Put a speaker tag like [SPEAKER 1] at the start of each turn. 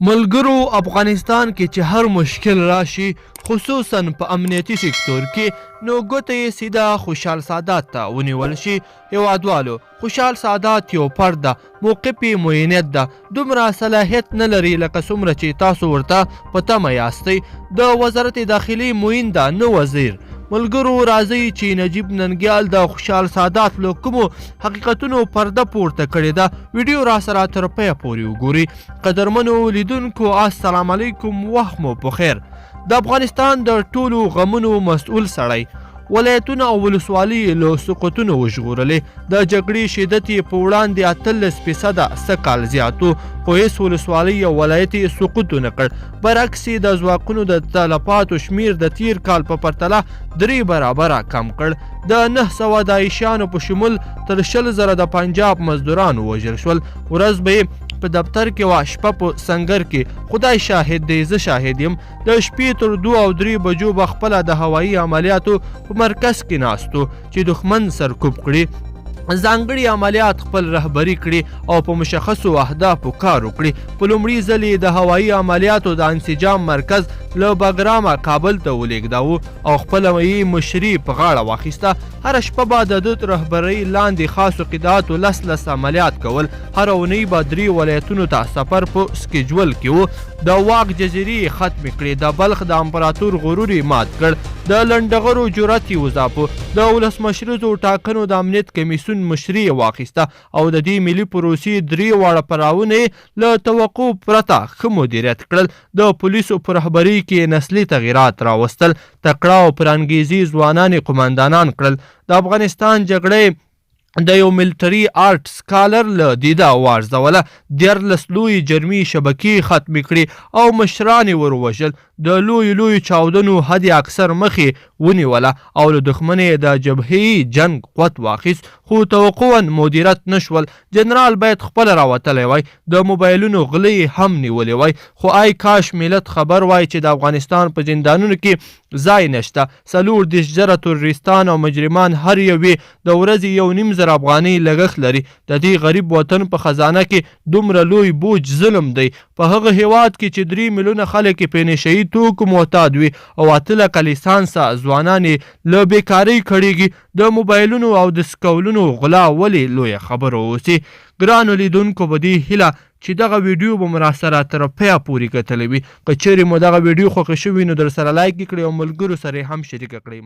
[SPEAKER 1] ملګرو افغانستان کې چې هر مشکل راشي خصوصا په امنیتي سکتور کې نو ګوته یې سیده خوشحال سادات ته ونیول شي. هیوادوالو خوشحال سادات یو فرد ده، موقفي معینیت ده، دومره صلاحیت نه لري لکه څومره چې تاسو ورته په تمه یاستئ. د وزارت داخلي معین ده نه وزیر. ملګرو راځئ چې نجیب ننګیال د خوشحال سادات له کومو حقیقتونو پرده پورته کړې ده، ویډیو را سره تر پایه پورې وګورئ. قدرمنو لیدونکو السلام علیکم، وخت مو په خیر. د افغانستان د ټولو غمونو مسؤل سړی، ولایتونه او ولسوالۍ له سقوطونو وژغورلې. د جګړې شدت یې په وړاندې 18% سږ زیات و، خو هېڅ ولسوالۍ او ولایت یې سقوط ونه کړ. برعکس یې د ځواکونو د تلفاتو شمیر د تیر کال په پرتله 3 برابره کم کړ. د 900 داعشیانو په شمول تر 100,000 د پنجاب مزدوران ووژل شول. ورځ به یې په دفتر کې وه، شپه په سنګر کې. خدای شاهد دی، زه شاهد یم. د شپې تر 2 او 3 بجو به خپله د هوایي عملیاتو په مرکز کې ناستو چې دښمن سرکوب کړي، ځانګړي عملیات خپل رهبري کړي او په مشخصو اهدافو کار وکړي. په لومړي ځل یې د هوایي عملیاتو د انسجام مرکز له بګرامه کابل ته ولېږداوه او خپله یې مشري په غاړه واخیسته. هره شپه به د ده رهبرۍ لاندې خاصو قطعاتو 10 عملیات کول. هره اونۍ به 3 ولایتونو ته سفر په سکیجول کې و. د واک جزیرې یې ختمې کړې، د بلخ د امپراتور غرور یې مات کړ، د لنډغرو جرأت یې وځاپه، د ولسمشریزو ټاکنو د امنیت کمیسیون مشري یې واخیسته او د دې ملي پروسې 3 واړه پړاوونه یې له توقع پرته ښه مدیریت کړل. د پولیسو په رهبرۍ کې نسلي تغییرات راوستل، تکړه او پرانګیزي ځوانان یې قمندانان کړل. د افغانستان جګړه د یو ملټري آرټ سکالر له دیده وارزوله، 14 لویې جرمي شبکې ختمې کړې او مشران یې وروژل. د لویو چاودنو حد اکثر مخې ونیوله او له دښمن یې د جبهې جنګ قوت واخیست، خو توقعاً مدیریت نشول. جنرال باید خپله راوتلی وای، د موبایلونو غلې هم نیولې وای، خو ای کاش ملت خبر وای چې د افغانستان په زندانونو کې ځای نشته. 40 تروریستان او مجرمان هر یوې د ورځې 1.5 افغانۍ لګښت لري. د دې غریب وطن په خزانه کې دومره لوی بوج ظلم دی. په هغه هیواد کې چې 3 میلیونه خلک یې په نشهیي توکو محتاج وي او 8 لکه لیسانسه ځوانان یې له بیکارۍ کړېږي. د موبایلونو او د سکولونو غلا ولې لویه خبره اوسي؟ ګرانو لیدونکو په دې هیله چې دغه ویډیو به مو راسره تر پایه پورې کتلی وي. که چیرې مو دغه ویډیو خوښه شوي نو در سره لایک یې کړئ او ملګرو سره یې هم شریکه کړئ.